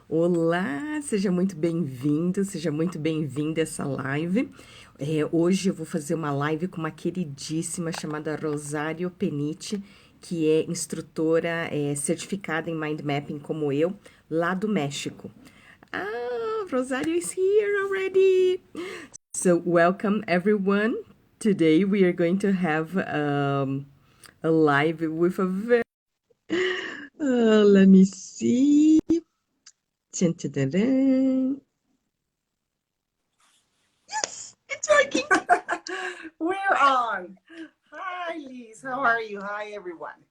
Olá, seja muito bem-vindo, seja muito bem-vinda a essa live. Hoje eu vou fazer uma live com uma queridíssima chamada Rosario Peniche, que é instrutora certificada em Mind Mapping como eu, lá do México. Ah, Rosario is here already! So, welcome everyone. Today we are going to have a live with a very... let me see. Tchan, tchan, tchan, tchan. Yes, it's working. We're on. Hi, Liz. How are you? Hi, everyone.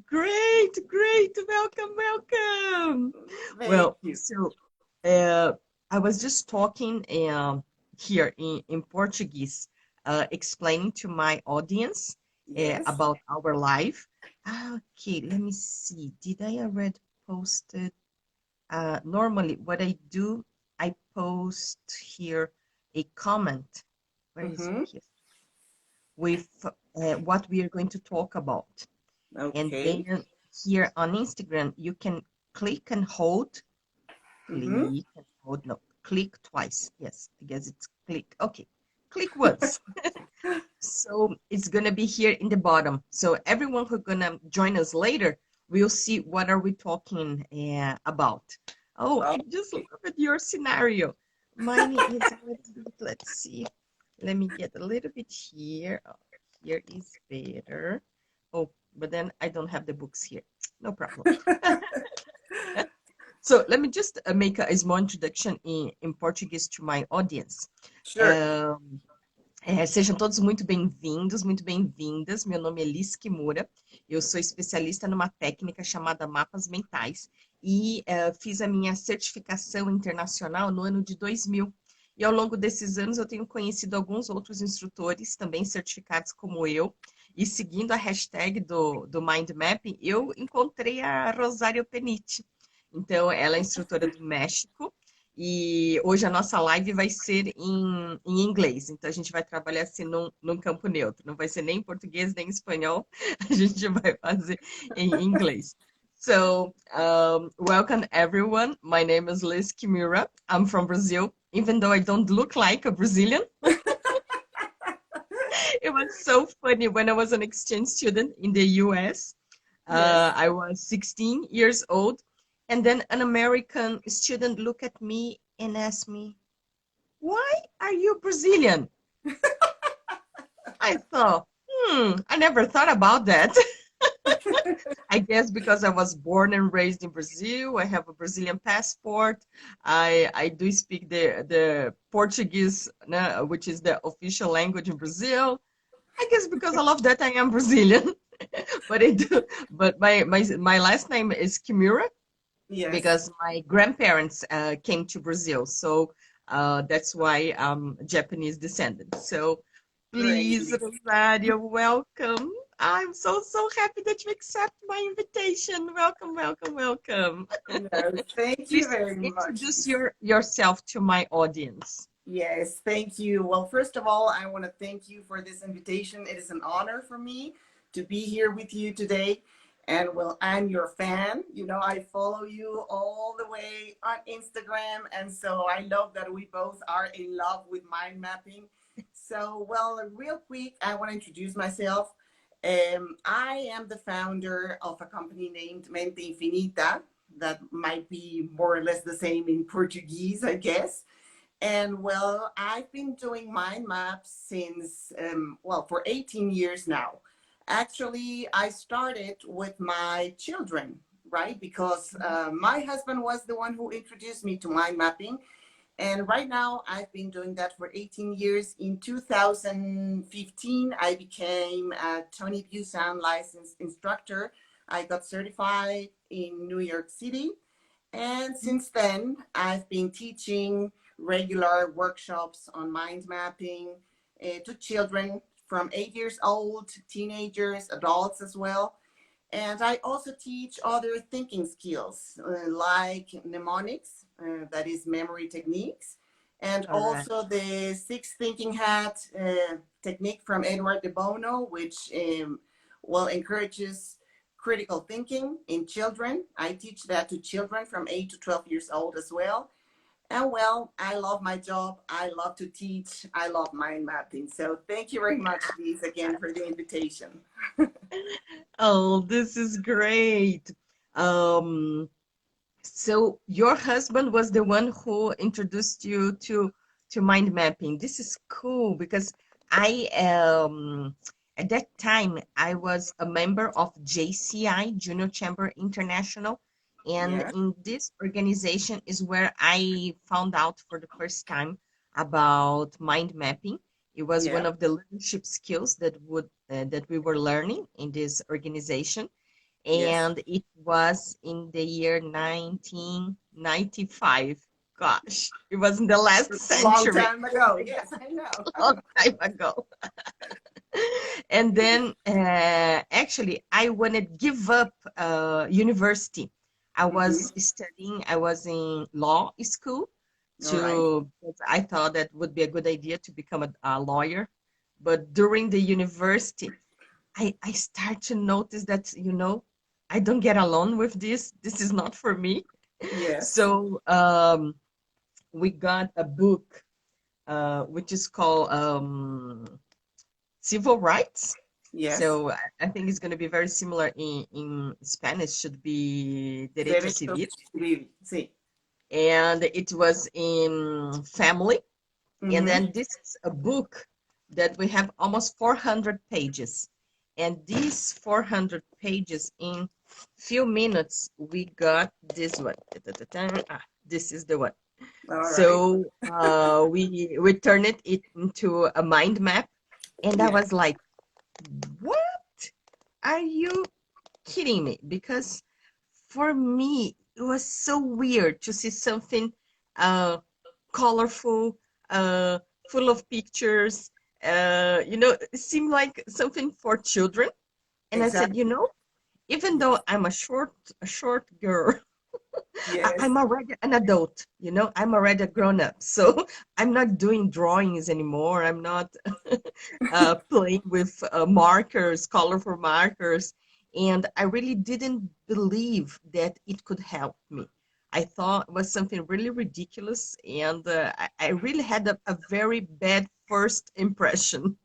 Great, great. Welcome, welcome. Thank Well, you. so I was just talking here in Portuguese, explaining to my audience Yes. about our life. Okay, let me see. Did I already post it? Normally, what I do, I post here a comment. Where is it Mm-hmm. here? With what we are going to talk about. And Okay. then here on Instagram, you can click and hold, Mm-hmm. no, click twice. Yes, I guess it's click. Okay, click once. So it's gonna be here in the bottom. So everyone who's gonna join us later will see what are we talking about. Oh, I just love Okay. it, your scenario. Mine is a little bit, let's see. Let me get a little bit here. Oh, here is better. Oh, but then I don't have the books here. No problem. So let me just make a small introduction in Portuguese to my audience. Sure. Sejam todos muito bem-vindos, muito bem-vindas. Meu nome é Liz Kimura. Eu sou especialista numa técnica chamada Mapas Mentais e fiz a minha certificação internacional no ano de 2000. E ao longo desses anos eu tenho conhecido alguns outros instrutores também certificados como eu. E seguindo a hashtag do Mind Mapping, eu encontrei a Rosario Peniche. Então, ela é instrutora do México e hoje a nossa live vai ser em inglês. Então, a gente vai trabalhar assim num campo neutro. Não vai ser nem em português nem em espanhol. A gente vai fazer em inglês. So, welcome everyone. My name is Liz Kimura. I'm from Brazil, even though I don't look like a Brazilian. It was so funny when I was an exchange student in the US. Yes. I was 16 years old, and then an American student looked at me and asked me, "Why are you Brazilian?" I thought, I never thought about that. I guess because I was born and raised in Brazil, I have a Brazilian passport. I do speak the Portuguese, which is the official language in Brazil. I guess because I love that I am Brazilian. but it but my last name is Kimura Yes. because my grandparents came to Brazil, so that's why I'm Japanese descendant. So Great, please, Liz. Rosario, welcome. I'm so happy that you accept my invitation. Welcome, welcome, welcome. No, thank you Please very much, introduce Liz. yourself to my audience. Yes, thank you. Well, first of all, I want to thank you for this invitation. It is an honor for me to be here with you today. And well, I'm your fan. You know, I follow you all the way on Instagram. And so I love that we both are in love with mind mapping. So, well, real quick, I want to introduce myself. I am the founder of a company named Mente Infinita. That might be more or less the same in Portuguese, I guess. And well, I've been doing mind maps since, well, for 18 years now. Actually, I started with my children, right? Because my husband was the one who introduced me to mind mapping. And right now, I've been doing that for 18 years. In 2015, I became a Tony Busan licensed instructor. I got certified in New York City. And since then, I've been teaching regular workshops on mind mapping to children from 8 years old, teenagers, adults as well. And I also teach other thinking skills like mnemonics, that is memory techniques, and All right. also the six thinking hat technique from Edward de Bono, which well encourages critical thinking in children. I teach that to children from 8 to 12 years old as well. And well, I love my job. I love to teach. I love mind mapping. So thank you very much, Lise, again for the invitation. Oh, this is great. Um, so your husband was the one who introduced you to mind mapping. This is cool because I at that time I was a member of JCI, Junior Chamber International, and Yeah, in this organization is where I found out for the first time about mind mapping. It was one yeah, of the leadership skills that we were learning in this organization, yes. and it was in the year 1995. Gosh, it was in the last Long century, time ago. Yes, I know. long time ago. And then actually, I wanted to give up university. I Hmm. was studying, I was in law school All right. because I thought that would be a good idea to become a lawyer. But during the university, I start to notice that, I don't get along with this. This is not for me. Yes, So we got a book which is called Civil Rights. yes. So I think it's going to be very similar in Spanish, should be Derecho Derecho Civil. civil. Sí. And it was in family. And Hmm. then this is a book that we have almost 400 pages. And these 400 pages, in few minutes, we got this one. Ah, this is the one. All right. So we turned it into a mind map. And I Yes. was like, what? Are you kidding me? Because for me, it was so weird to see something uh, colorful, uh, full of pictures. It seemed like something for children. And I said, Exactly. even though Yes. I'm a short girl, Yes. I'm already an adult. I'm already a grown up. So I'm not doing drawings anymore. I'm not playing with markers, colorful markers. And I really didn't believe that it could help me. I thought it was something really ridiculous. And I really had a very bad first impression.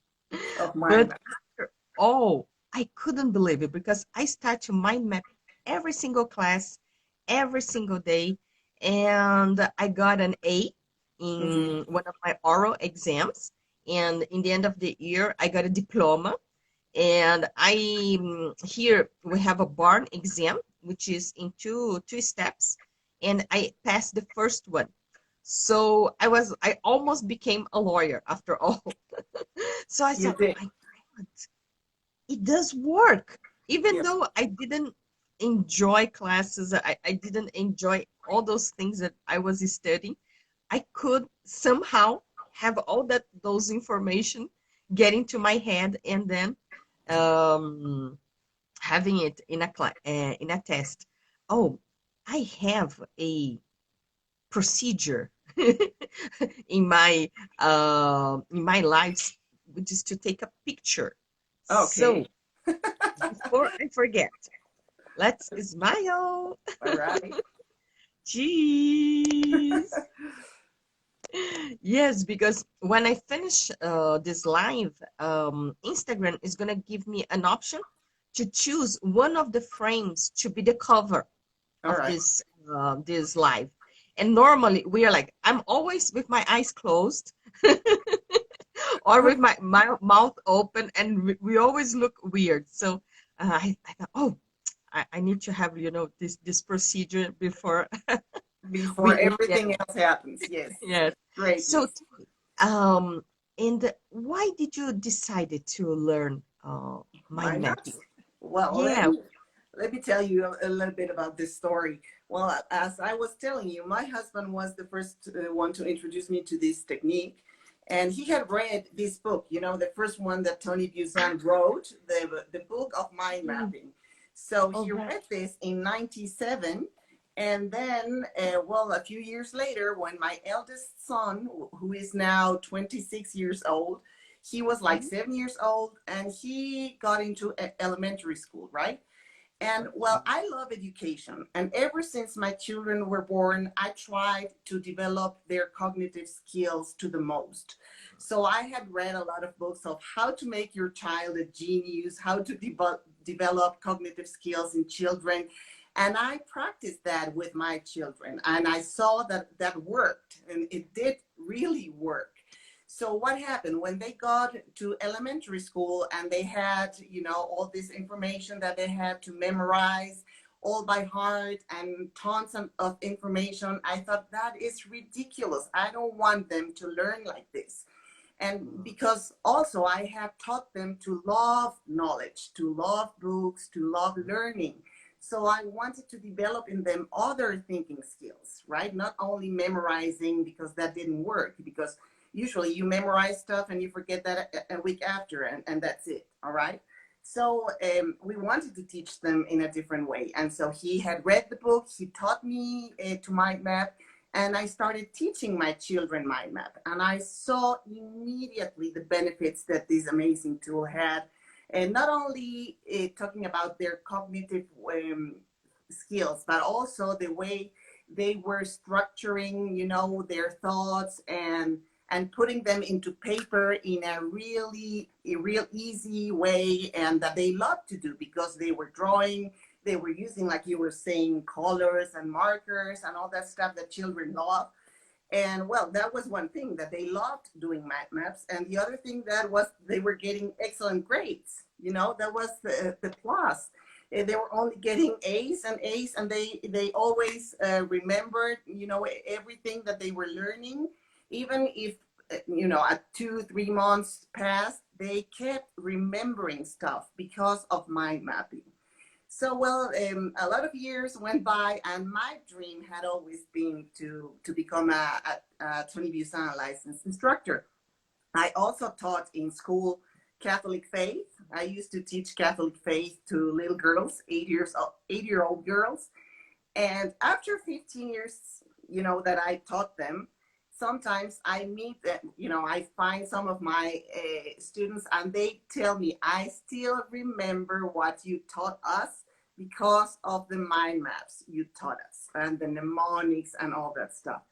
Of mind But map. after all, I couldn't believe it because I start to mind map every single class, every single day. And I got an A Hmm. in one of my oral exams. And in the end of the year, I got a diploma. And here we have a barn exam, which is in two steps. And I passed the first one. So I almost became a lawyer after all. So I You said, oh did. my God, it does work. Even Yes. though I didn't enjoy classes, I didn't enjoy all those things that I was studying, I could somehow have all those information get into my head and then um, having it in a test. Oh, I have a procedure in my life, which is to take a picture. Okay. So before I forget, let's smile. All right. Cheese. Yes, because when I finish this live, Instagram is gonna give me an option to choose one of the frames to be the cover All of right. this live. And normally we are like, I'm always with my eyes closed or with my mouth open, and we always look weird. So I thought, oh, I need to have this procedure before Before we get. everything else happens. Yes. Yes. Great, So Lise. um, and why did you decide to learn mind Mind mapping? maps. Well, Yeah. let me tell you a little bit about this story. Well, as I was telling you, my husband was the first one to introduce me to this technique. And he had read this book, the first one that Tony Buzan wrote, the book of mind Mm, mapping. So all he right. read this in 97. And then, well, a few years later, when my eldest son, who is now 26 years old, he was like Mhm. 7 years old and he got into elementary school, right? And well, I love education. And ever since my children were born, I tried to develop their cognitive skills to the most. So I had read a lot of books of how to make your child a genius, how to develop cognitive skills in children. And I practiced that with my children. And I saw that that worked, and it did really work. So what happened when they got to elementary school and they had, you know, all this information that they had to memorize all by heart and tons of information? I thought that is ridiculous. I don't want them to learn like this. And because also I have taught them to love knowledge, to love books, to love learning. So I wanted to develop in them other thinking skills, right? Not only memorizing, because that didn't work, because usually you memorize stuff and you forget that a week after, and that's it, all right? So we wanted to teach them in a different way. And so he had read the book, he taught me to mind map, and I started teaching my children mind map. And I saw immediately the benefits that this amazing tool had. And not only talking about their cognitive skills, but also the way they were structuring, you know, their thoughts and putting them into paper in a real easy way, and that they love to do because they were drawing, they were using, like you were saying, colors and markers and all that stuff that children love. And well, that was one thing, that they loved doing mind maps. And the other thing that was, they were getting excellent grades. You know, that was the plus. They were only getting A's and A's, and they always remembered, you know, everything that they were learning. Even if, you know, at 2-3 months passed, they kept remembering stuff because of mind mapping. So, well, a lot of years went by, and my dream had always been to become a Tony Busan licensed instructor. I also taught in school Catholic faith. I used to teach Catholic faith to little girls, 8-year-old girls. And after 15 years, you know, that I taught them, sometimes I meet them, you know, I find some of my students, and they tell me, I still remember what you taught us because of the mind maps you taught us and the mnemonics and all that stuff.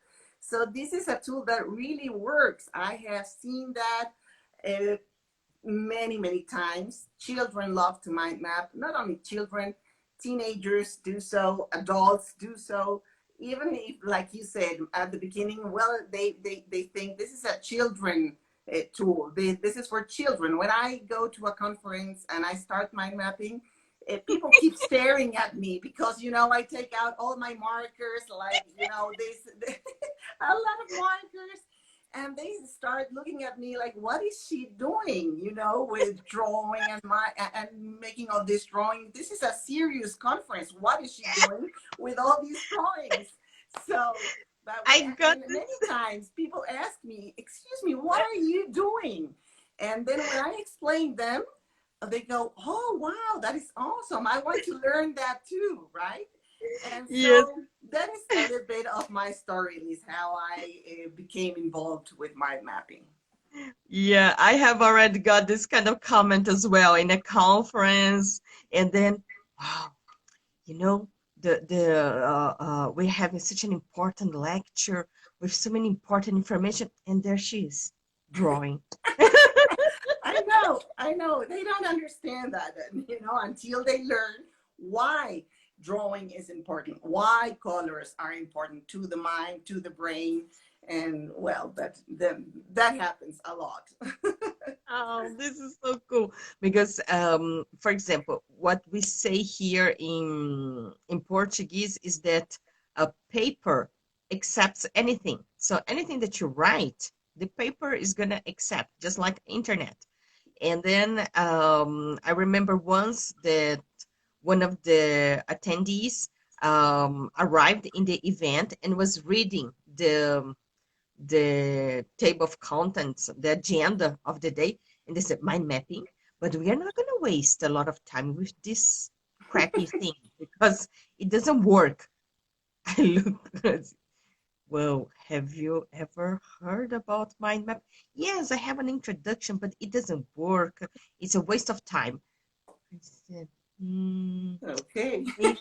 So this is a tool that really works. I have seen that uh, many times. Children love to mind map. Not only children, teenagers do so, adults do so. Even if, like you said at the beginning, well, they think this is a children tool. This is for children. When I go to a conference and I start mind mapping, people keep staring at me because, you know, I take out all my markers, like, you know, this a lot of markers, and they start looking at me like, what is she doing, you know, with drawing and making all this drawing? This is a serious conference. What is she doing with all these drawings? So that way, I got and this. many times people ask me, excuse me, what are you doing? And then when I explain them, they go, oh wow, that is awesome, I want to learn that too, right? And Yes. so that is a little bit of my story, is how I became involved with mind mapping. Yeah, I have already got this kind of comment as well in a conference, and then, wow, you know, we're having such an important lecture with so many important information, and there she is, drawing. I know, they don't understand that, you know, until they learn why drawing is important, why colors are important to the mind, to the brain. And well, that happens a lot. Oh, this is so cool because, for example, what we say here in Portuguese is that a paper accepts anything. So anything that you write, the paper is gonna accept, just like internet. And then I remember once that one of the attendees arrived in the event and was reading the table of contents, the agenda of the day, and they said, mind mapping, but we are not going to waste a lot of time with this crappy thing because it doesn't work. I look, well, have you ever heard about mind map? Yes, I have an introduction, but it doesn't work. It's a waste of time. I said, Mm, Okay. hey,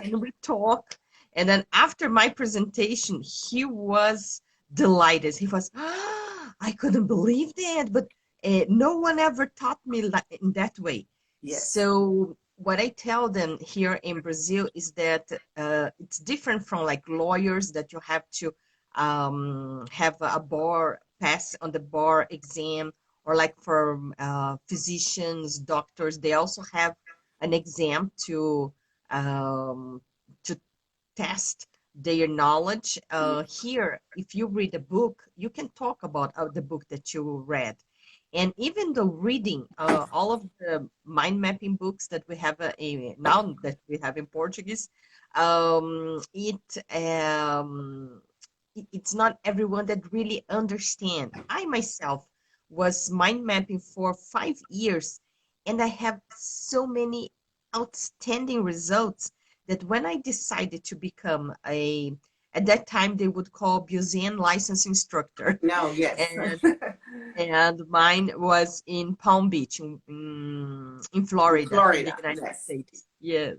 can we talk? And then after my presentation, he was delighted. He was, ah, I couldn't believe that, but no one ever taught me like in that way. Yes. So what I tell them here in Brazil is that it's different from like lawyers that you have to have a bar pass on the bar exam, or like for physicians, doctors, they also have an exam um, to test their knowledge. Yeah. Here, if you read a book, you can talk about the book that you read. And even though reading all of the mind mapping books that we have now that we have in Portuguese, um, it it's not everyone that really understand. I myself was mind mapping for 5 years, and I have so many outstanding results that when I decided to become at that time they would call Busian license instructor, No, yes. and mine was in Palm Beach, in Florida, in the Florida, United yes. States. Yes.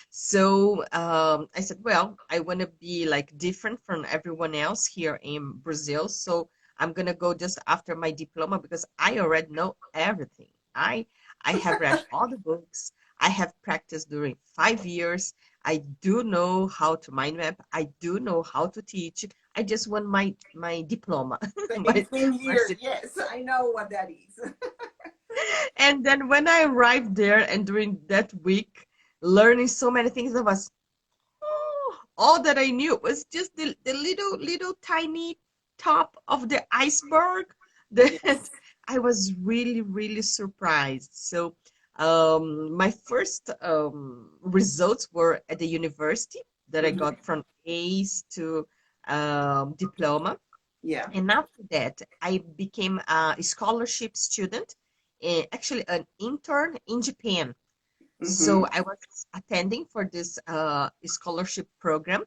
So I said, well, I want to be like different from everyone else here in Brazil. So I'm gonna go just after my diploma because I already know everything. I have read all the books. I have practiced during 5 years. I do know how to mind map. I do know how to teach. I just want my diploma, Same, my same here. my Yes, I know what that is. And then when I arrived there and during that week, learning so many things, I was, oh, all that I knew was just the little tiny top of the iceberg that Yes. I was really surprised. So my first results were at the university that I Mhm. got from A's to diploma. Yeah. And after that, I became a scholarship student, actually an intern in Japan. So Hmm. I was attending for this scholarship program,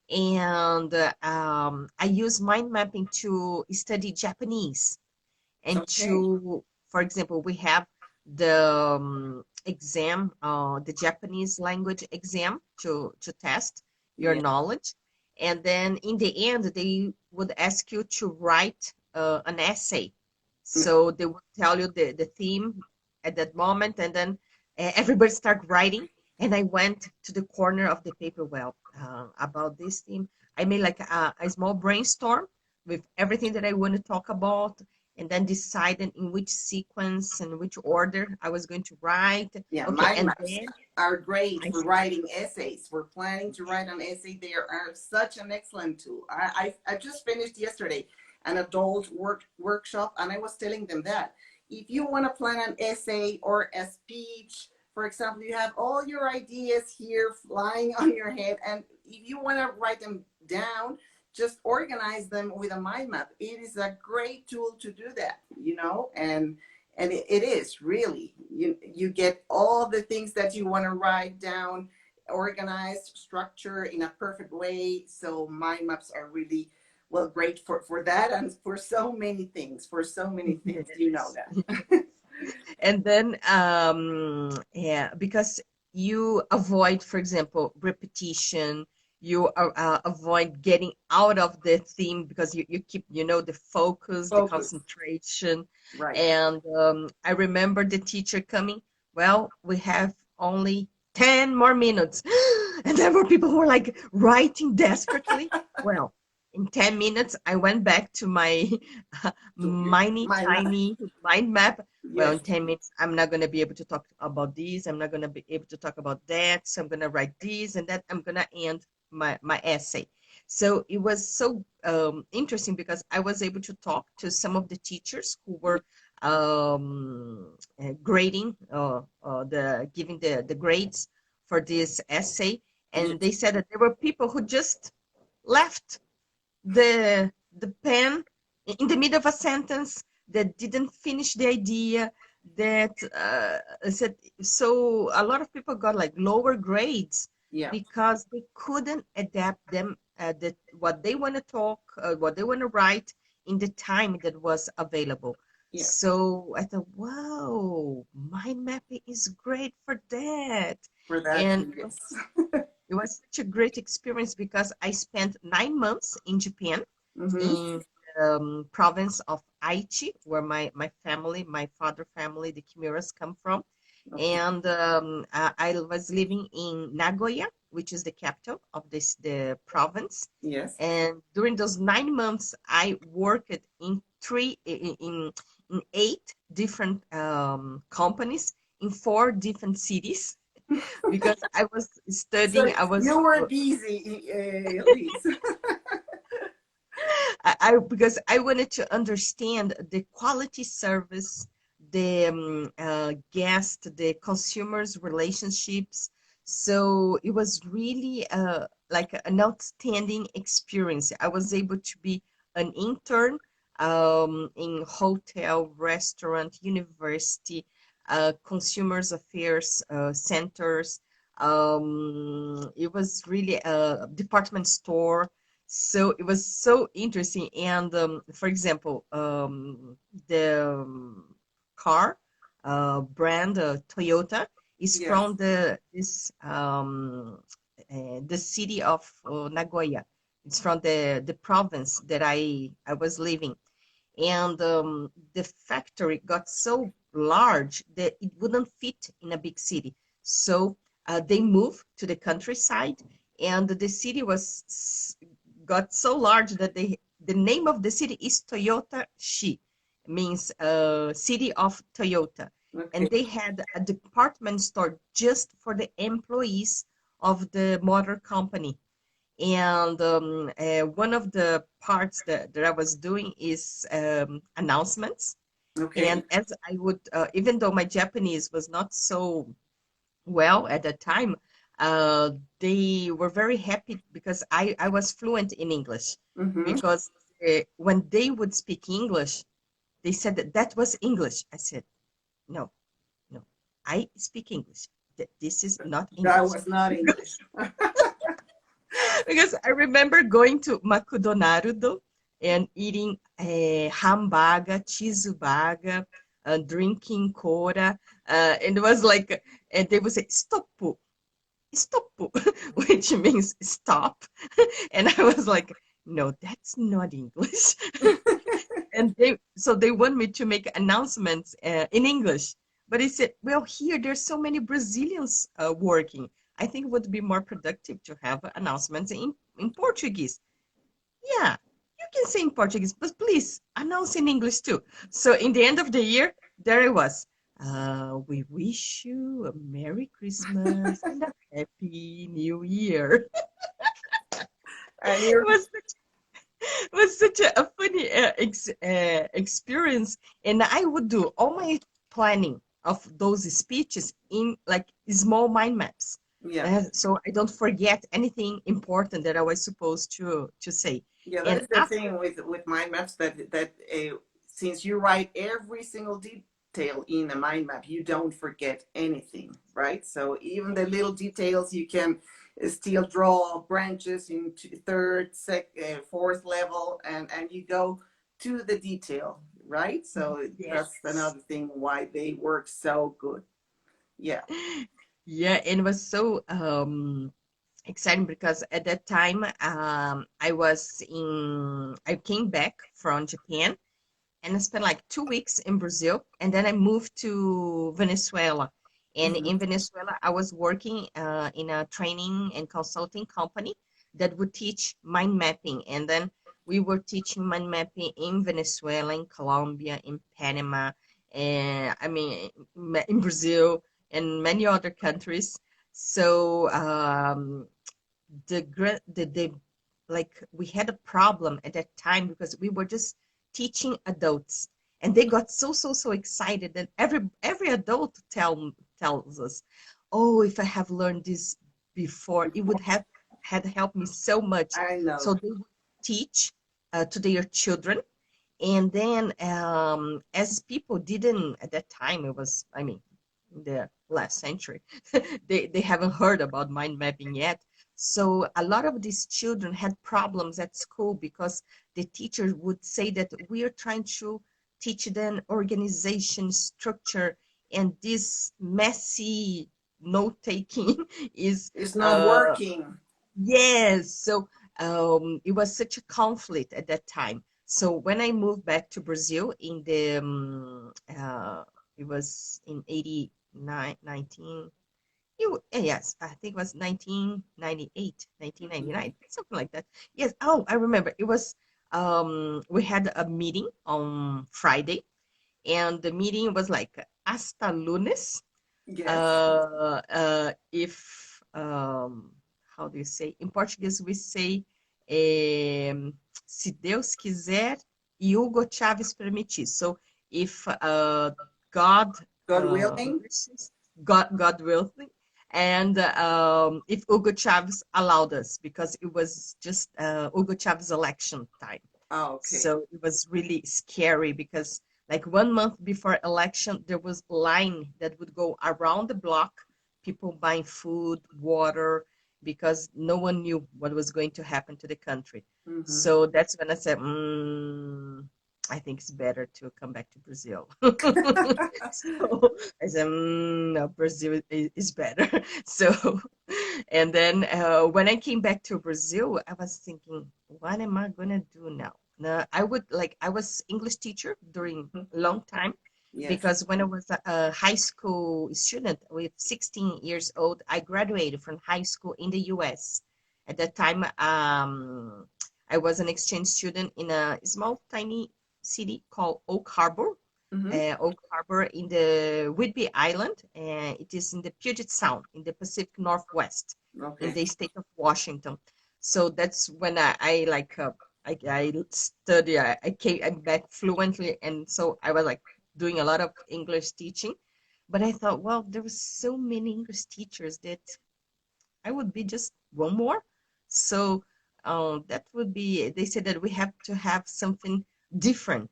and I use mind mapping to study Japanese and Okay. for example, we have the exam, the Japanese language exam to test your Yeah. knowledge. And then in the end, they would ask you to write an essay. So they would tell you the theme at that moment, and then everybody start writing. And I went to the corner of the paper, well, about this theme. I made like a small brainstorm with everything that I want to talk about, and then decided in which sequence and which order I was going to write. Yeah, Okay, mind and maps then are great I for writing essays. For planning to write an essay, they are such an excellent tool. I just finished yesterday an adult workshop, and I was telling them that if you want to plan an essay or a speech, for example, you have all your ideas here flying on your head, and if you want to write them down, just organize them with a mind map. It is a great tool to do that, and it is really, you get all the things that you want to write down, organized, structure in a perfect way. So mind maps are really, well, great for that, and for so many things, you know yes, that. and then yeah, because you avoid, for example, repetition. You avoid getting out of the theme because you keep, the focus, the Focus, concentration. right. And I remember the teacher coming, well, we have only 10 more minutes. And there were people who were like writing desperately. Well, in 10 minutes, I went back to my To your miny mind map. tiny mind map. Well, in Yes. 10 minutes, I'm not going to be able to talk about this. I'm not going to be able to talk about that. So I'm going to write this and that. I'm going to end my essay. So it was so interesting because I was able to talk to some of the teachers who were grading, giving the grades for this essay. And Yes. they said that there were people who just left the pen in the middle of a sentence, that didn't finish the idea, that said, so a lot of people got like lower grades Yeah. because they couldn't adapt them, what they want to talk, what they want to write in the time that was available. Yeah. So I thought, wow, mind mapping is great for that. For that, And yes. it was such a great experience because I spent 9 months in Japan, Mm-hmm. in the province of Aichi, where my family, my father family, the Kimuras come from. Okay. And I was living in Nagoya, which is the capital of the province. Yes. And during those 9 months, I worked in in 8 different companies in 4 different cities because I was So studying. you were busy, Elise. Because I wanted to understand the quality service, the guest, the consumers' relationships. So it was really like an outstanding experience. I was able to be an intern in hotel, restaurant, university, consumers affairs centers. It was really a department store, so it was so interesting. And for example, the car brand Toyota is Yes. from the city of Nagoya. It's from the province that I was living, and the factory got so large that it wouldn't fit in a big city. So they moved to the countryside, and the city got so large that the name of the city is Toyota Shi, means city of Toyota. Okay. And they had a department store just for the employees of the motor company. And one of the parts that I was doing is announcements. Okay. And as I would, even though my Japanese was not so well at that time, uh, they were very happy because I was fluent in English. Mm-hmm. Because when they would speak English, they said that that was English. I said, no, no, I speak English. This is not That English. was not English. Because I remember going to McDonald's and eating hamburger, cheese burger, drinking cola, and it was like, and they would say stop, stop, which means stop, and I was like, no, that's not English. And they want me to make announcements in English. But he said, well, here there's so many Brazilians working. I think it would be more productive to have announcements in Portuguese. Yeah, you can say in Portuguese, but please announce in English too. So in the end of the year, there it was. We wish you a Merry Christmas and a Happy New Year. And It you're was was such a funny experience. And I would do all my planning of those speeches in like small mind maps. yeah. So I don't forget anything important that I was supposed to say. Yeah, And that's the after, thing with mind maps that since you write every single detail in a mind map, you don't forget anything, right? So even the little details, you can still draw branches in third, fourth level, and you go to the detail, right? So that's yes. another thing why they work so good. Yeah. Yeah, and it was so exciting because at that time I came back from Japan and I spent like 2 weeks in Brazil, and then I moved to Venezuela. And Hmm. in Venezuela, I was working in a training and consulting company that would teach mind mapping. And then we were teaching mind mapping in Venezuela, in Colombia, in Panama, and I mean, in Brazil and many other countries. So the like we had a problem at that time because we were just teaching adults, and they got so excited that every adult tells us, oh, if I have learned this before, it would have had helped me so much. I know. So they would teach to their children. And then as people didn't at that time, it was, I mean, the last century, they haven't heard about mind mapping yet. So a lot of these children had problems at school because the teacher would say that we are trying teach them organization, structure, and this messy note-taking is It's not working. yes. So it was such a conflict at that time. So when I moved back to Brazil in the it was in 89, 19. Yes, I think it was 1998, Mhm. 1999, something like that. Yes. Oh, I remember. It was we had a meeting on Friday, and the meeting was like hasta lunes. Yes. If how do you say? In Portuguese we say se Deus quiser e Hugo Chaves permitir. So if God God willing. wishes, God willing, and if Hugo Chaves allowed us, because it was just Hugo Chaves election time. Oh, okay. So it was really scary because like 1 month before election, there was line that would go around the block, people buying food, water, because no one knew what was going to happen to the country. Mm-hmm. So that's when I said, I think it's better to come back to Brazil. So I said, no, Brazil is better. So, and then when I came back to Brazil, I was thinking, what am I gonna do now? I would like I was English teacher during Mhm. a long time Yes. because when I was a high school student with 16 years old, I graduated from high school in the US. At that time, I was an exchange student in a small, tiny city called Oak Harbor. Mm-hmm. Oak Harbor in the Whidbey Island. It is in the Puget Sound in the Pacific Northwest in Okay. the state of Washington. So that's when I like I study. I came back fluently, and so I was like doing a lot of English teaching. But I thought, well, there were so many English teachers that I would be just one more. So that would be, they said that we have to have something different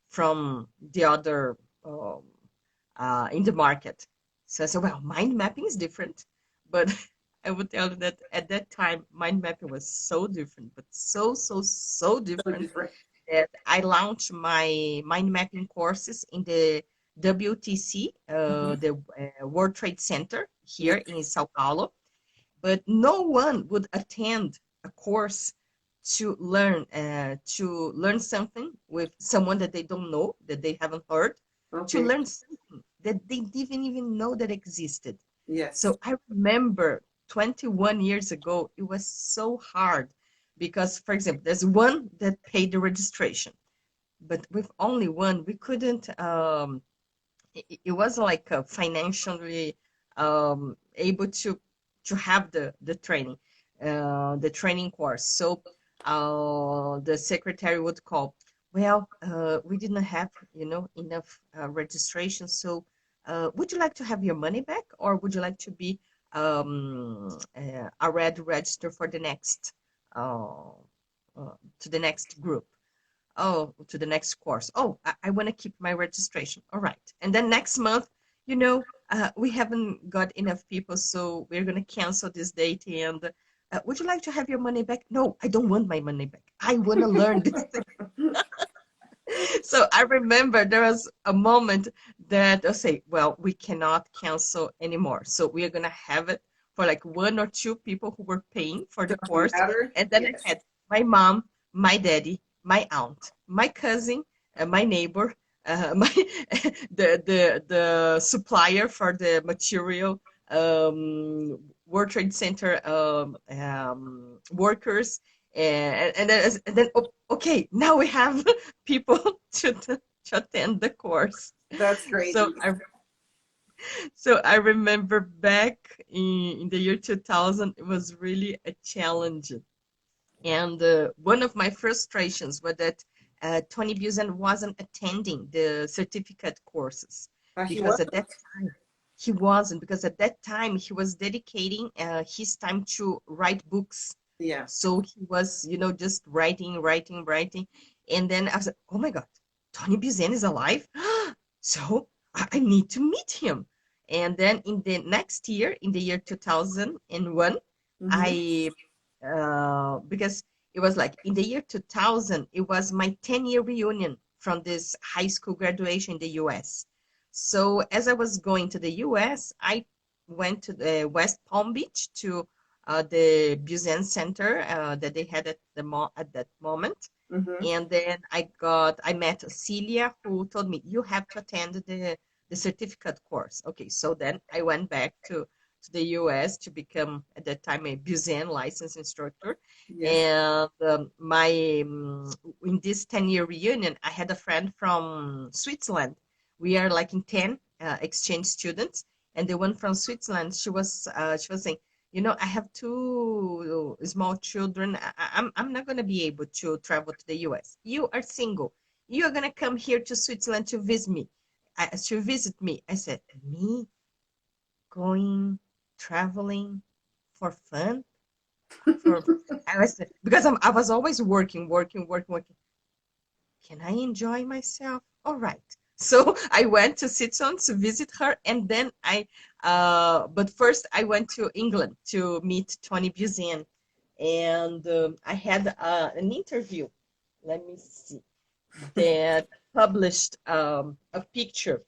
from the other um, in the market. So I said, well, mind mapping is different. But I would tell you that at that time, mind mapping was so different, but so So different different. that I launched my mind mapping courses in the WTC, Mm-hmm. the World Trade Center here Yes. in Sao Paulo, but no one would attend a course to learn something with someone that they don't know, that they haven't heard, to Okay. learn something that they didn't even know that existed. Yes. So I remember 21 years ago, it was so hard because, for example, there's one that paid the registration, but with only one, we couldn't it was like financially able to have the training course. So the secretary would call. Well, we didn't have enough registration. So would you like to have your money back, or would you like to be a red register for the next uh, to the next group? Oh, to the next course. Oh, I want to keep my registration. All right. And then next month, we haven't got enough people, so we're going to cancel this date. And would you like to have your money back? No, I don't want my money back. I want to learn this thing. So I remember there was a moment that I say, well, we cannot cancel anymore. So we are going to have it for like one or two people who were paying for the Doesn't course. matter. And then I Yes. had my mom, my daddy, my aunt, my cousin, my neighbor, my the supplier for the material, World Trade Center workers, and then okay, now we have people to attend the course. That's So crazy. I remember back in the year 2000, it was really a challenge. And one of my frustrations was that Tony Buzan wasn't attending the certificate courses He because was. at that time he wasn't, because at that time he was dedicating his time to write books. Yeah. So he was, just writing, writing, writing. And then I was like, oh my God, Tony Buzan is alive. So I need to meet him. And then in the next year, in the year 2001, Mm-hmm. I because it was like in the year 2000, it was my 10-year reunion from this high school graduation in the US. So as I was going to the US, I went to the West Palm Beach to the Busan Center that they had at that moment. Mm-hmm. And then I met Celia, who told me, you have to attend the certificate course. Okay, so then I went back to the US to become, at that time, a Busan licensed instructor. Yes. And in this 10-year reunion, I had a friend from Switzerland. We are like in 10 exchange students. And the one from Switzerland, she was saying, you know, I have two small children. I'm not going to be able to travel to the US. You are single. You are going to come here to Switzerland to visit me. To visit me. I said, me going, traveling for fun? For I was because I was always working. Can I enjoy myself? All right. So I went to Switzerland to visit her, and then but first I went to England to meet Tony Buzan, and I had an interview. Let me see, that published a picture.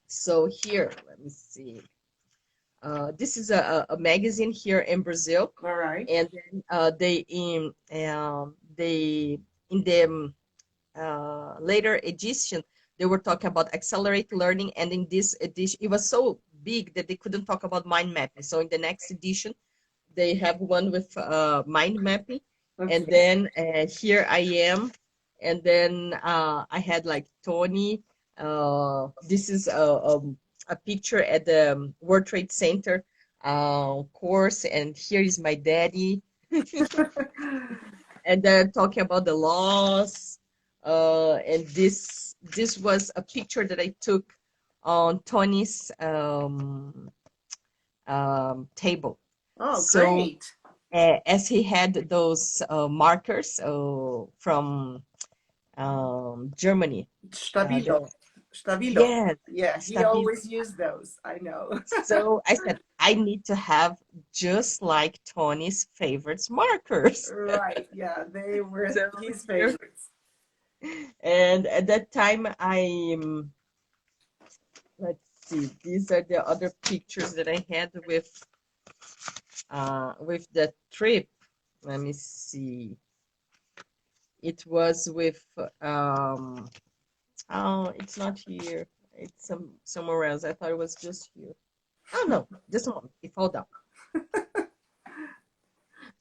So here, let me see. This is a magazine here in Brazil, All right. and then they in the later edition, they were talking about accelerate learning, and in this edition it was so big that they couldn't talk about mind mapping. So in the next edition they have one with mind mapping. And Okay. then here I am, and then I had like Tony. This is a picture at the World Trade Center course, and here is my daddy. And then talking about the laws. And this was a picture that I took on Tony's table. Oh, So great. as he had those markers from Germany, Stabilo. the Stabilo. yes, Yeah, he Stabilo. always used those. I know. So I said I need to have just like Tony's favorites markers. Right. Yeah, they were So his here, favorites. and at that time let's see, these are the other pictures that I had with the trip. Let me see. It was with oh, it's not here. It's somewhere else. I thought it was just here. Oh no, just a moment. It fell down.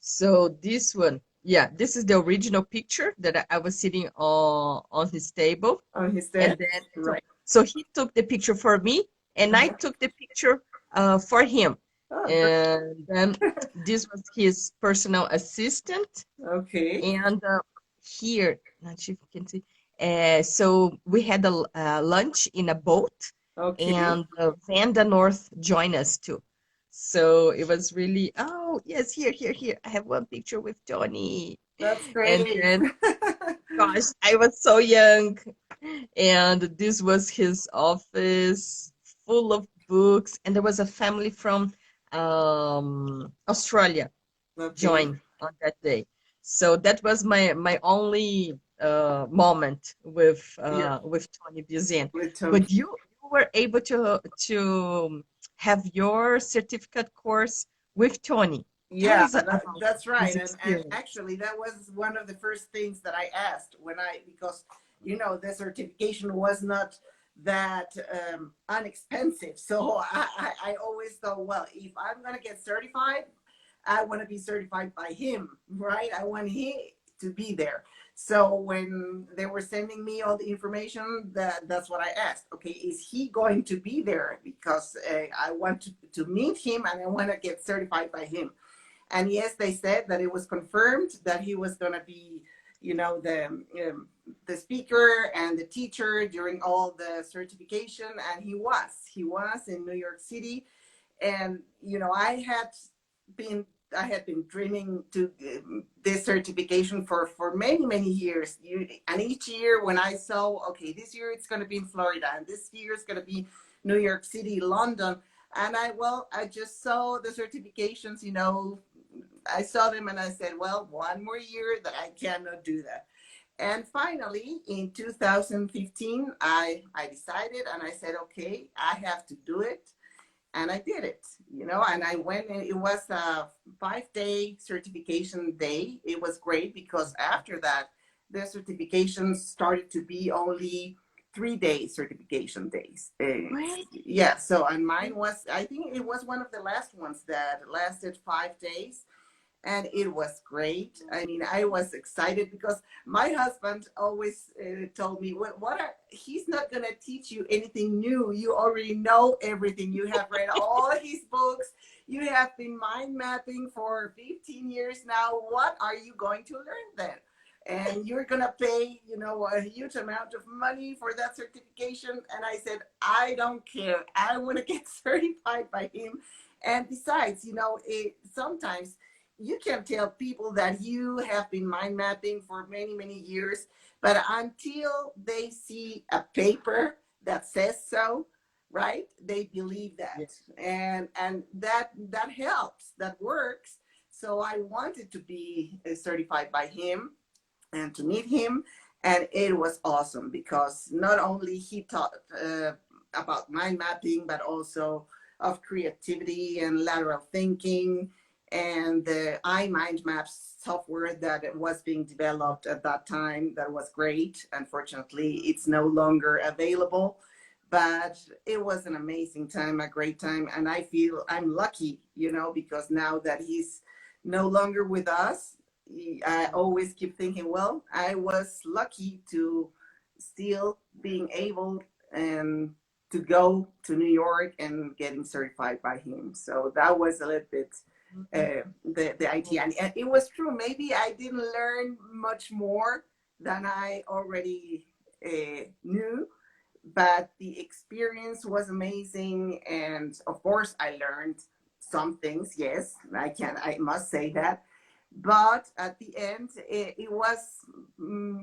So this one, yeah, this is the original picture that I was sitting on his table. On his And desk. then Right. so he took the picture for me, and I took the picture for him. Oh, And then this was his personal assistant. okay. And here, not sure if you can see. So we had a lunch in a boat, Okay. and Vanda North joined us too. So it was really, oh yes, here. I have one picture with Tony. That's And great. then, gosh, I was so young, and this was his office full of books, and there was a family from Australia Okay. join on that day. So that was my only moment Yeah, with Tony Buzan. with Tony. But you were able to have your certificate course with Tony. Tell Yeah, us about that's this right. And experience. actually, that was one of the first things that I asked when because, the certification was not that unexpensive. So I always thought, well, if I'm going to get certified, I want to be certified by him, right? I want him to be there. So when they were sending me all the information, that's what I asked. Okay, is he going to be there? Because I want to meet him and I want to get certified by him. And yes, they said that it was confirmed that he was going to be, the speaker and the teacher during all the certification. And he was in New York City. And, been, I had been dreaming to this certification for many, many years. And each year when I saw, okay, this year it's going to be in Florida and this year it's going to be New York City, London. And I just saw the certifications, I saw them and I said, well, one more year that I cannot do that. And finally, in 2015, I decided and I said, okay, I have to do it. And I did it, and I went, and it was a 5-day certification day. It was great because after that, the certifications started to be only 3-day certification days. Right. Yeah, so, and mine was, I think it was one of the last ones that lasted 5 days, and it was great. I mean, I was excited because my husband always told me, he's not going to teach you anything new. You already know everything. You have read all his books. You have been mind mapping for 15 years now. What are you going to learn then? And you're going to pay, a huge amount of money for that certification. And I said, I don't care. I want to get certified by him. And besides, sometimes you can tell people that you have been mind mapping for many, many years, but until they see a paper that says so, right? They believe that. Yeah. And that helps, that works. So I wanted to be certified by him and to meet him. And it was awesome because not only he taught about mind mapping, but also of creativity and lateral thinking and the iMind Maps software that was being developed at that time. That was great. Unfortunately, it's no longer available, but it was an amazing time, a great time. And I feel I'm lucky, because now that he's no longer with us, I always keep thinking, well, I was lucky to still being able and to go to New York and getting certified by him. So that was a little bit the idea. And it was true. Maybe I didn't learn much more than I already knew, but the experience was amazing. And of course, I learned some things. Yes, I must say that. But at the end, it was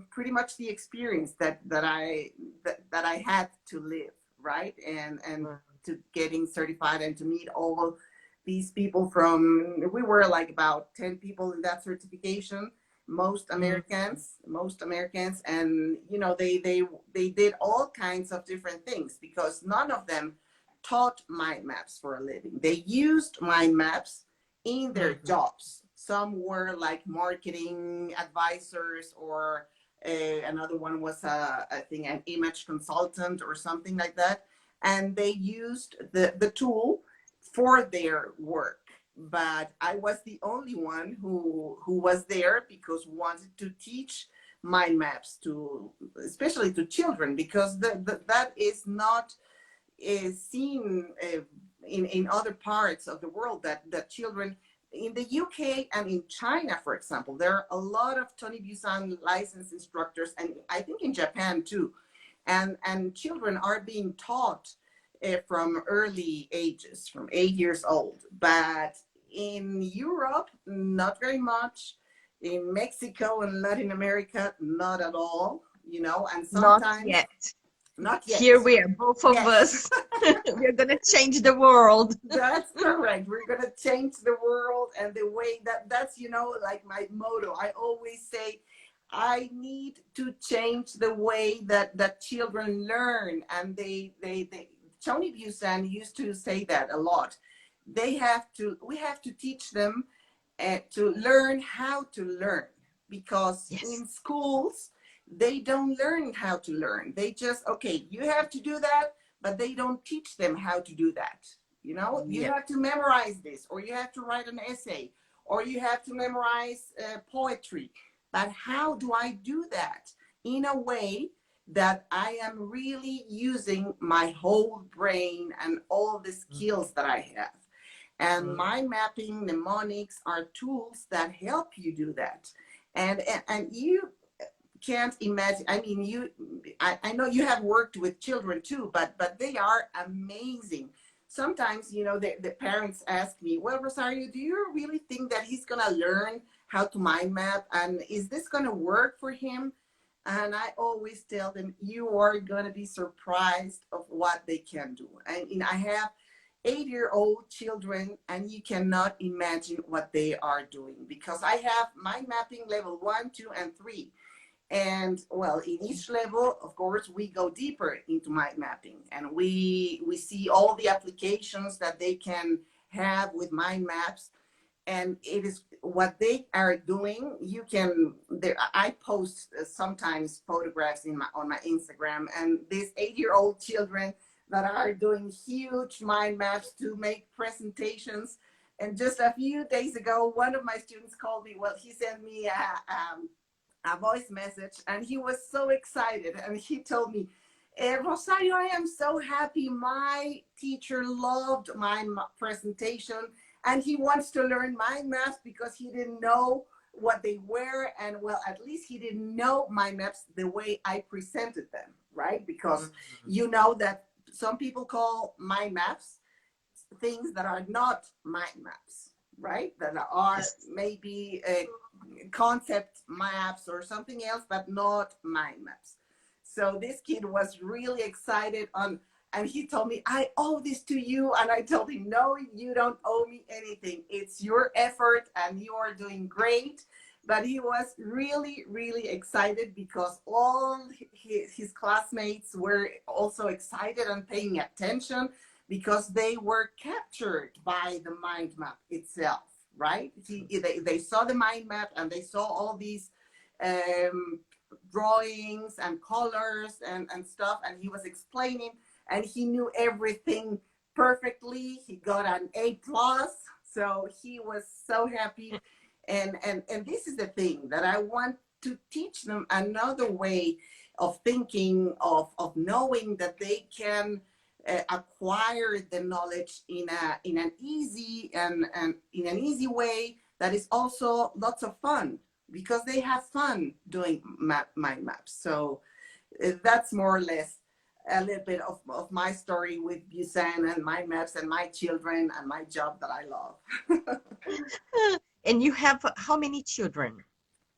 pretty much the experience that I had to live, right? And to getting certified and to meet all these people we were like about 10 people in that certification, most Americans, and they did all kinds of different things because none of them taught mind maps for a living. They used mind maps in their jobs. Some were like marketing advisors, or another one was I think an image consultant or something like that, and they used the tool for their work. But I was the only one who was there because wanted to teach mind maps to, especially to children, because that is not seen in other parts of the world, that children in the UK and in China, for example, there are a lot of Tony Busan licensed instructors, and I think in Japan too. And children are being taught from early ages, from 8 years old. But in Europe, not very much. In Mexico and Latin America, not at all, and sometimes. Not yet. Not yet. Here we are, both of us. We're going to change the world. That's correct. We're going to change the world, and the way that's, like my motto. I always say, I need to change the way that children learn. And they Tony Busan used to say that a lot. We have to teach them to learn how to learn, because in schools, they don't learn how to learn. They just, okay, you have to do that, but they don't teach them how to do that. You have to memorize this, or you have to write an essay, or you have to memorize poetry. But how do I do that in a way that I am really using my whole brain and all the skills that I have? And mind mapping, mnemonics are tools that help you do that. And you can't imagine. I mean, I know you have worked with children too, but they are amazing. Sometimes, the parents ask me, well, Rosario, do you really think that he's going to learn how to mind map? And is this going to work for him? And I always tell them, you are going to be surprised of what they can do. And I have 8-year-old children, and you cannot imagine what they are doing, because I have mind mapping level 1, 2, and 3. And well, in each level, of course, we go deeper into mind mapping, and we see all the applications that they can have with mind maps. And it is what they are doing. You can there, I post sometimes photographs on my Instagram, and these 8-year-old children that are doing huge mind maps to make presentations. And just a few days ago, one of my students called me. Well, he sent me a voice message, and he was so excited, and he told me, Rosario, I am so happy. My teacher loved my presentation, and he wants to learn mind maps because he didn't know what they were. And well, at least he didn't know mind maps the way I presented them, right? Because you know that some people call mind maps things that are not mind maps, right? That are maybe concept maps or something else, but not mind maps. So this kid was really excited on, and he told me, I owe this to you. And I told him, no, you don't owe me anything. It's your effort and you are doing great. But he was really, really excited because all his classmates were also excited and paying attention because they were captured by the mind map itself, right? They saw the mind map and they saw all these drawings and colors and stuff, and he was explaining, and he knew everything perfectly. He got an A+, so he was so happy. And this is the thing that I want to teach them, another way of thinking, of knowing that they can acquire the knowledge in an easy and in an easy way that is also lots of fun, because they have fun doing mind maps. So that's more or less a little bit of my story with Busan and mind maps and my children and my job that I love. And you have how many children?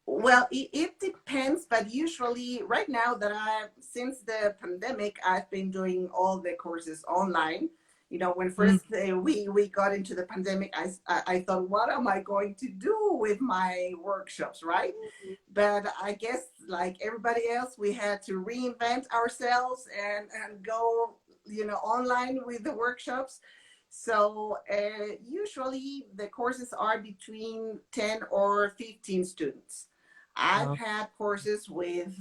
Well, it depends, but usually right now that since the pandemic, I've been doing all the courses online. You know, when first we got into the pandemic, I thought, what am I going to do with my workshops, right? But I guess like everybody else, we had to reinvent ourselves and go, you know, online with the workshops. So usually the courses are between 10 or 15 students. I've had courses with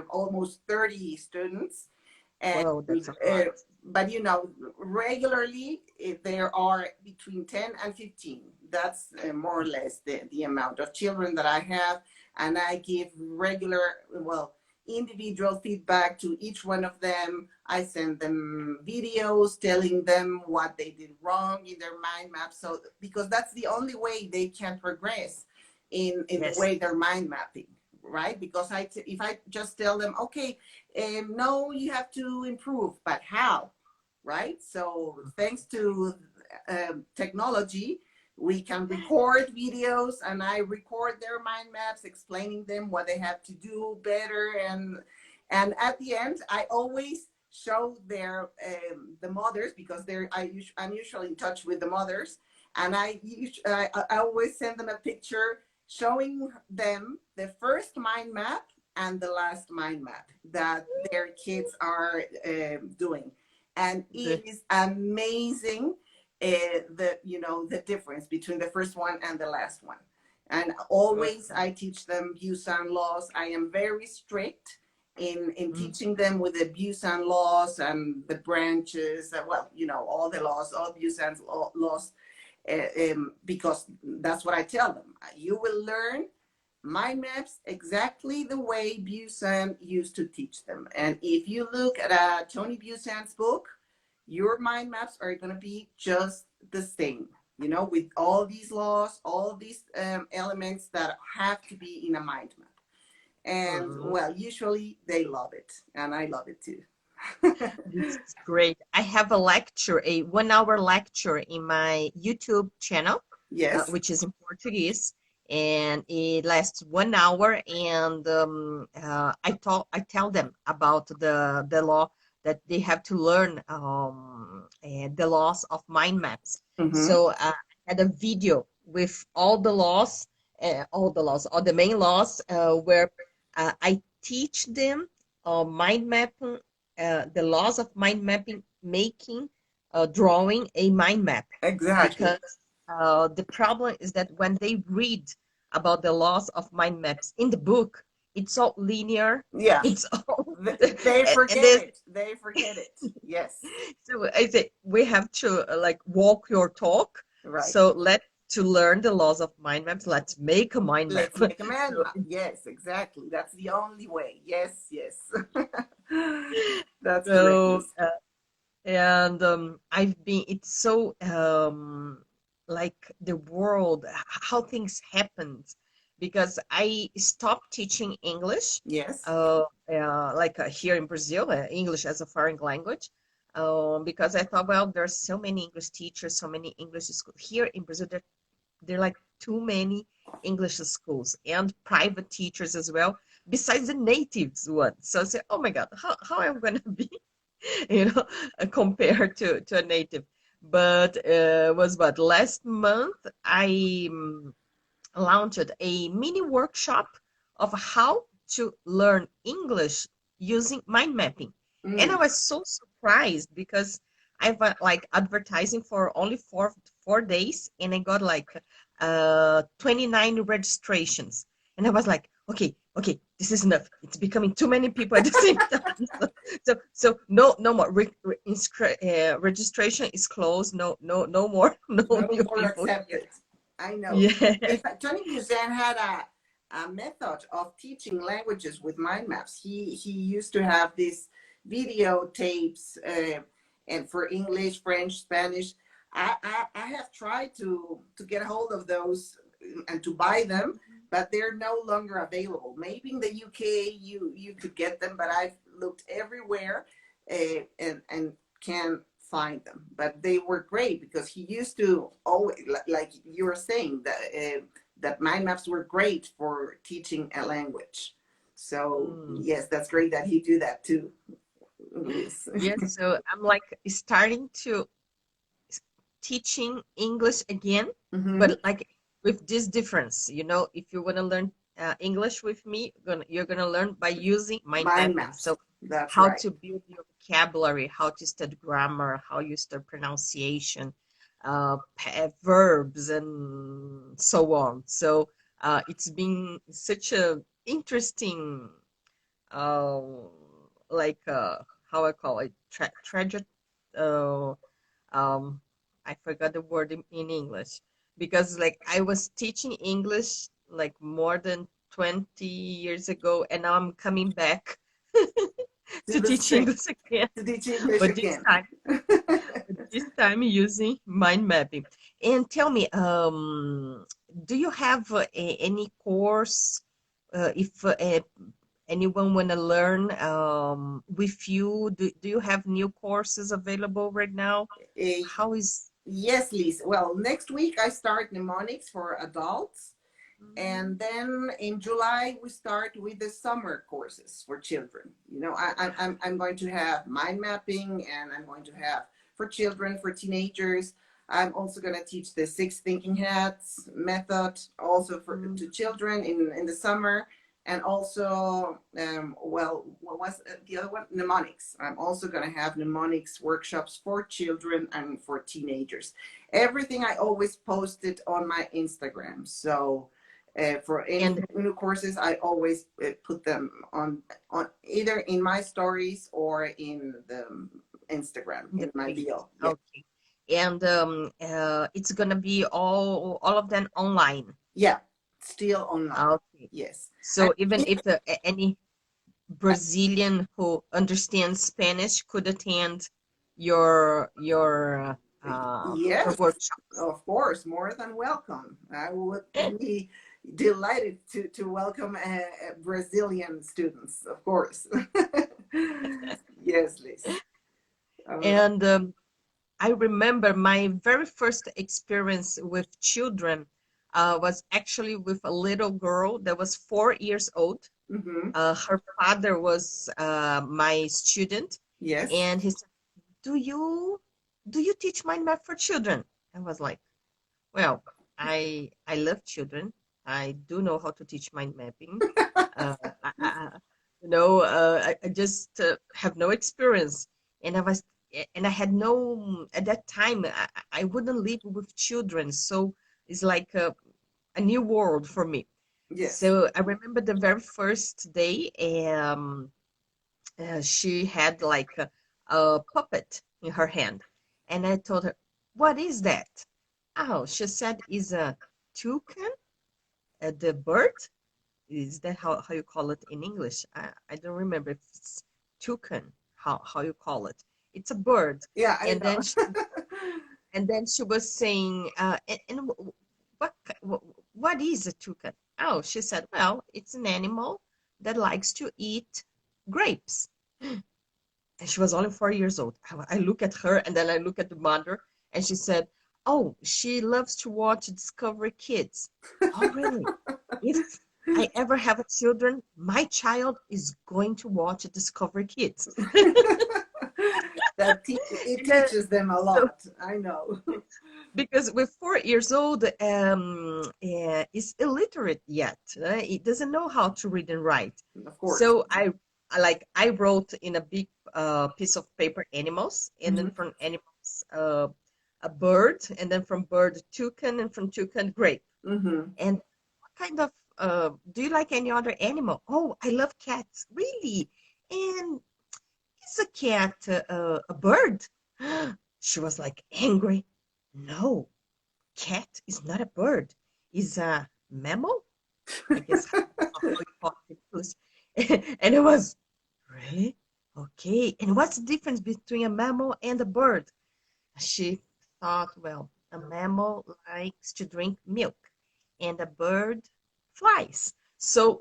almost 30 students. And, Wow, that's a lot. but you know, regularly there are between 10 and 15. That's more or less the amount of children that I have. And I give regular, well, individual feedback to each one of them. I send them videos telling them what they did wrong in their mind map. So, because that's the only way they can progress in the way they're mind mapping, right? Because if I just tell them, okay, no, you have to improve, but how, right? So thanks to technology, we can record videos, and I record their mind maps, explaining them what they have to do better. And at the end, I always show their the mothers, because I'm usually in touch with the mothers, and I always send them a picture showing them the first mind map and the last mind map that their kids are doing. And it is amazing the difference between the first one and the last one. And always I teach them Busan laws. I am very strict in teaching them with the Busan laws and the branches, well, you know, all the laws, all Busan's laws, because that's what I tell them. You will learn mind maps exactly the way Busan used to teach them. And if you look at Tony Busan's book, your mind maps are going to be just the same, you know, with all these laws, all these elements that have to be in a mind map. And well, usually they love it, and I love it too. This is great. I have a lecture, a 1-hour lecture in my YouTube channel, which is in Portuguese, and it lasts 1 hour. And I tell them about the law that they have to learn, the laws of mind maps. So I had a video with all the laws, all the main laws, where I teach them mind mapping, the laws of mind mapping, making, drawing a mind map. Exactly. Because the problem is that when they read about the laws of mind maps in the book, it's all linear. Yeah. It's all, They and forget there's, it. They forget it. Yes. so I say we have to like walk your talk. Right. So to learn the laws of mind maps, let's make a mind map. Let's make a man So map. Yes, exactly. That's the only way. Yes, yes. That's correct, so Liz. and I've been, it's so like the world, how things happened, because I stopped teaching English, Yes. like here in Brazil, English as a foreign language, because I thought, well, there's so many English teachers, so many English schools here in Brazil. There are like too many English schools and private teachers as well, besides the natives ones. So I said, oh my God, how am I going to be, you know, compared to a native? But was what last month I launched a mini workshop of how to learn English using mind mapping. And I Mm. was so surprised because I've like advertising for only four days, and I got like 29 registrations. And I was like, okay, this is enough. It's becoming too many people at the same time. So no more. Registration is closed. No more. No No new more people here. accepted. I know. Yeah. In fact, Tony Buzan had a method of teaching languages with mind maps. He used to have these videotapes, and for English, French, Spanish. I have tried to get a hold of those and to buy them, but they're no longer available. Maybe in the UK you could get them, but I've looked everywhere, and can't find them. But they were great because he used to always, like you were saying, that mind maps were great for teaching a language. So Mm. yes, that's great that he do that too, Liz. Yes, so I'm like starting to teaching English again, Mm-hmm. but like with this difference, if you want to learn English with me, you're gonna learn by using mind Mind mapping. maps. So That's how right. to build your vocabulary, how to study grammar, how you study pronunciation, verbs, and so on. So it's been such a interesting, uh, like how I call it, tragic. Uh, um I forgot the word in English, because like I was teaching English like more than 20 years ago, and now I'm coming back To to the teach string. English again, To teach English but again. this time using mind mapping. And tell me, do you have any course, if anyone want to learn with you? Do you have new courses available right now? Eh, How is yes, Liz. Well, next week I start mnemonics for adults. And mm, then in July we start with the summer courses for children. I'm going to have mind mapping, and I'm going to have for children, for teenagers. I'm also going to teach the six thinking hats method also for mm, to children in the summer. And also, well, what was the other one? Mnemonics. I'm also going to have mnemonics workshops for children and for teenagers. Everything I always post it on my Instagram. So for any and new courses, I always put them on either in my stories or in the Instagram the in my pages? bio. Yeah, Okay. And it's gonna be all of them online. yeah, still online. Okay. Yes, and So even if any Brazilian who understands Spanish could attend your yes, workshops. of course, more than welcome. I would be delighted to welcome Brazilian students, of course. Yes, Liz. And I remember my very first experience with children was actually with a little girl that was 4 years old. Mm-hmm. Her father was my student, Yes. and he said, "Do you teach mind map for children?" I was like, "Well, I love children. I do know how to teach mind mapping. Uh, I just have no experience, and I had no at that time. I wouldn't live with children, so it's like a new world for me. Yes. So I remember the very first day, she had like a puppet in her hand, and I told her, "What is that?" Oh, she said, "Is a toucan, the bird." Is that how you call it in English? I don't remember if it's toucan, how you call it. It's a bird. Yeah, I And then know. she, and then she was saying, what, what is a toucan? Oh, she said, well, it's an animal that likes to eat grapes. And she was only 4 years old. I look at her and then I look at the mother, and she said, "Oh, she loves to watch Discovery Kids." Oh, really? If I ever have a children, my child is going to watch Discovery Kids. It And then, teaches them a so lot. I know. because with 4 years old, is illiterate yet. He doesn't know how to read and write. Of course. So I wrote in a big piece of paper animals, and then Hmm. from animals a bird, and then from bird toucan, and from toucan grape. Hmm. And what kind of do you like any other animal? Oh, I love cats, really. And is a cat a bird? She was like angry. No, cat is not a bird. Is a mammal. I guess how you call it in English. And it was really okay. And what's the difference between a mammal and a bird? She thought, well, a mammal likes to drink milk, and a bird flies. So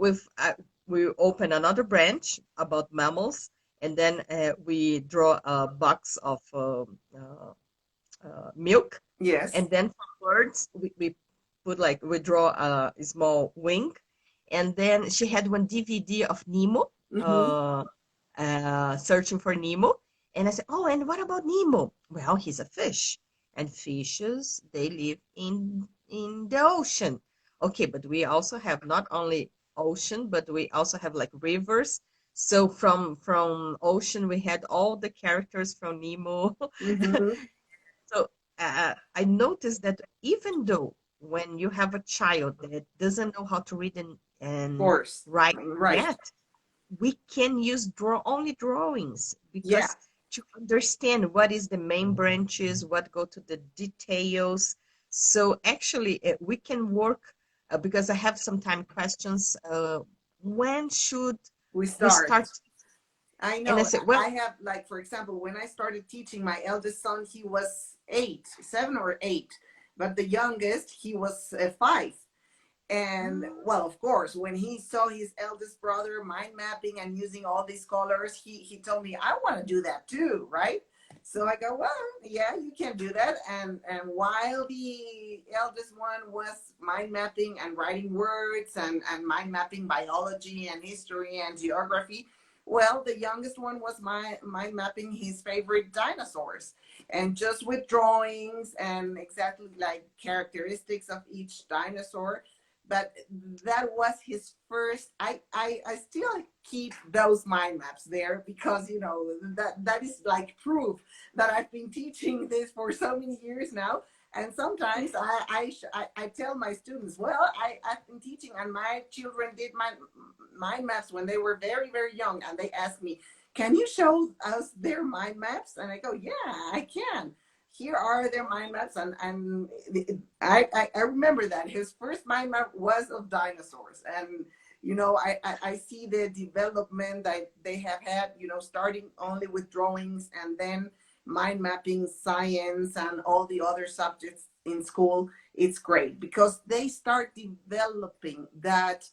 we open another branch about mammals, and then we draw a box of milk, Yes. and then for birds we put like we draw a small wing, and then she had one DVD of Nemo, Hmm. uh, searching for Nemo, and I said, "Oh, and what about Nemo?" Well, he's a fish, and fishes they live in the ocean. Okay, but we also have not only ocean, but we also have like rivers. So from ocean we had all the characters from Nemo. Hmm. So I noticed that even though when you have a child that doesn't know how to read Of and course. write Right. yet, we can use only drawings Yeah. because to understand what is the main branches, what go to the details. So actually, we can work because I have some time questions. When should We we start. start? I And I know. said, well, I have, like, for example, when I started teaching my eldest son, he was 8, 7 or 8, but the youngest, he was 5. And mm, well, of course, when he saw his eldest brother mind mapping and using all these colors, he told me, I want to do that too, right? So I go, well, yeah, you can do that. And while the eldest one was mind mapping and writing words and mind mapping biology and history and geography, well, the youngest one was mind mapping his favorite dinosaurs, and just with drawings and exactly like characteristics of each dinosaur. But that was his first. I still keep those mind maps there because that is like proof that I've been teaching this for so many years now. And sometimes I tell my students, well, I've been teaching and my children did my mind maps when they were very, very young, and they asked me, can you show us their mind maps? And I go, yeah, I can. Here are their mind maps. And I remember that his first mind map was of dinosaurs. And I see the development that they have had, starting only with drawings and then mind mapping, science, and all the other subjects in school. It's great because they start developing that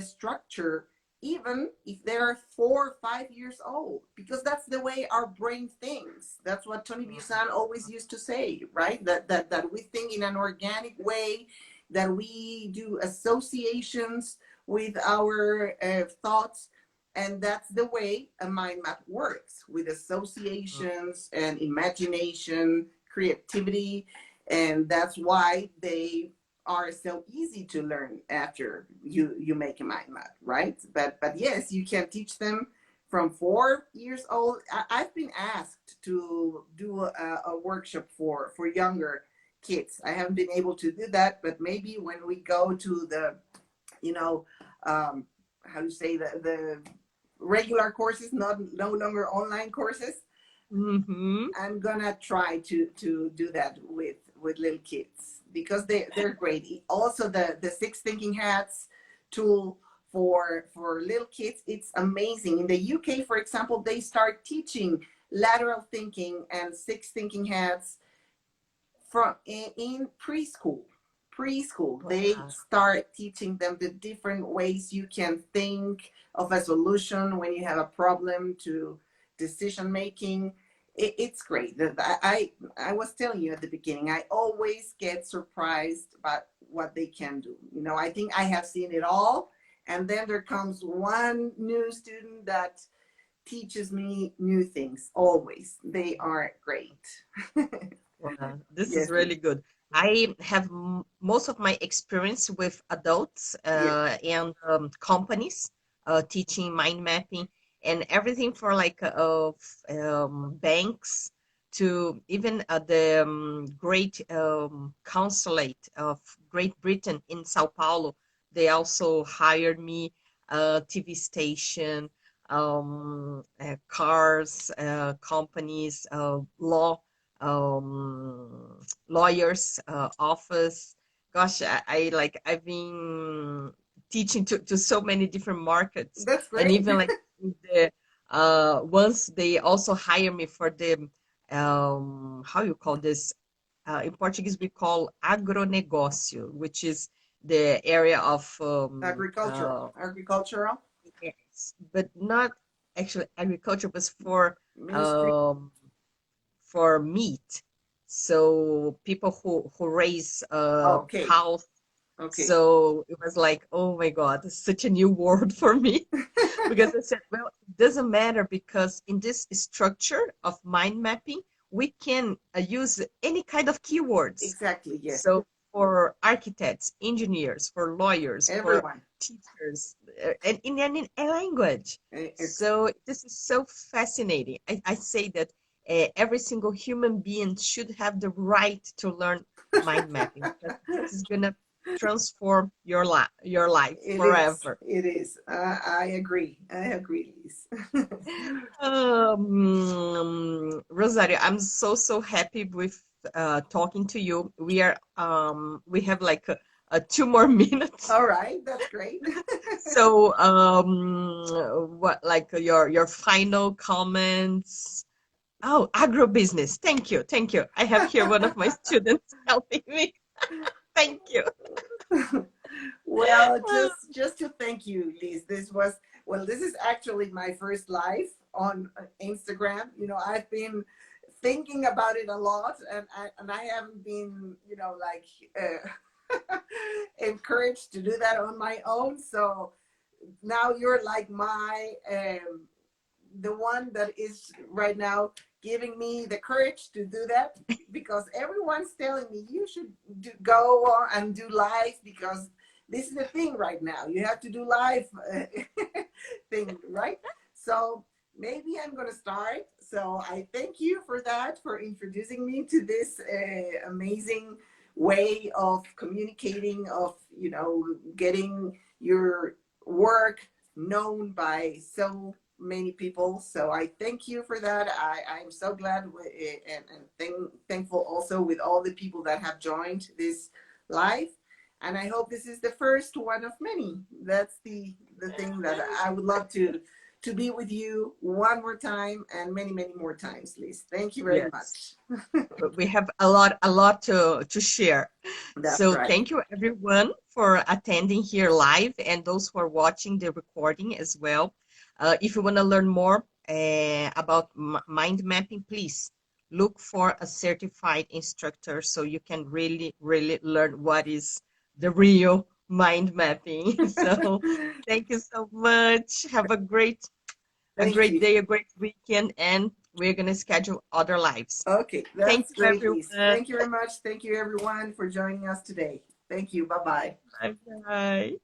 structure even if they're 4 or 5 years old, because that's the way our brain thinks. That's what Tony Busan always used to say, right? That we think in an organic way, that we do associations with our thoughts, and that's the way a mind map works, with associations and imagination, creativity, and that's why they are so easy to learn after you make a mind map, right? But yes, you can teach them from 4 years old. I've been asked to do a workshop for younger kids. I haven't been able to do that, but maybe when we go to the, you know, how do you say, the regular courses, not no longer online courses, Mm-hmm. I'm gonna try to do that with little kids because they're great. Also, the six thinking hats tool for little kids, it's amazing. In the UK, for example, they start teaching lateral thinking and six thinking hats from in preschool. Preschool, they Wow. start teaching them the different ways you can think of a solution when you have a problem, to decision making. It's great. I was telling you at the beginning, I always get surprised about what they can do. You know, I think I have seen it all, and then there comes one new student that teaches me new things. Always, they are great. Wow, this is Yes, really good. I have most of my experience with adults yeah. and companies teaching mind mapping and everything for like banks to even the great consulate of Great Britain in Sao Paulo. They also hired me, TV station, cars, companies, law lawyers office. Gosh, I've been teaching to so many different markets, That's and great. even like the once they also hire me for the how you call this, in Portuguese we call agronegócio, which is the area of Agricultural yes, but not actually agriculture, but ministry. um for meat. So people who raise Okay, cows. okay. So it was like, oh my God, it's such a new world for me. Because I said, well, it doesn't matter because in this structure of mind mapping, we can use any kind of keywords. Exactly, yes. So for architects, engineers, for lawyers, for Everyone. teachers, and in any language. It's So this is so fascinating. I say that every single human being should have the right to learn mind mapping because this is gonna transform your life it is. forever. It is. I agree. I agree, Liz. Rosario, I'm so happy with talking to you. We have like two more minutes. All right, that's great. So what like your final comments? Oh, agribusiness. Thank you. I have here one of my students helping me. Thank you. Well, just to thank you, Liz. This was, well, this is actually my first live on Instagram. You know, I've been thinking about it a lot, and I haven't been, you know, like encouraged to do that on my own. So now you're like my the one that is right now giving me the courage to do that, because everyone's telling me you should go and do live, because this is the thing right now, you have to do live thing, right? So maybe I'm going to start. So I thank you for that, for introducing me to this amazing way of communicating, of, you know, getting your work known by so many people. So I thank you for that. I'm so glad with it, and thankful also with all the people that have joined this live. And I hope this is the first one of many. That's the thing that I would love to be with you one more time, and many more times, Liz. Thank you very Yes. much. We have a lot to share. That's So right. thank you everyone for attending here live and those who are watching the recording as well. If you want to learn more about mind mapping, please look for a certified instructor so you can really learn what is the real mind mapping. So thank you so much. Have a Thank great you. day, a great weekend, and we're gonna schedule other lives. Okay, Thank that's you, great, Liz. everyone. Thank you very much. Thank you, everyone, for joining us today. Thank you. Bye-bye. Bye bye.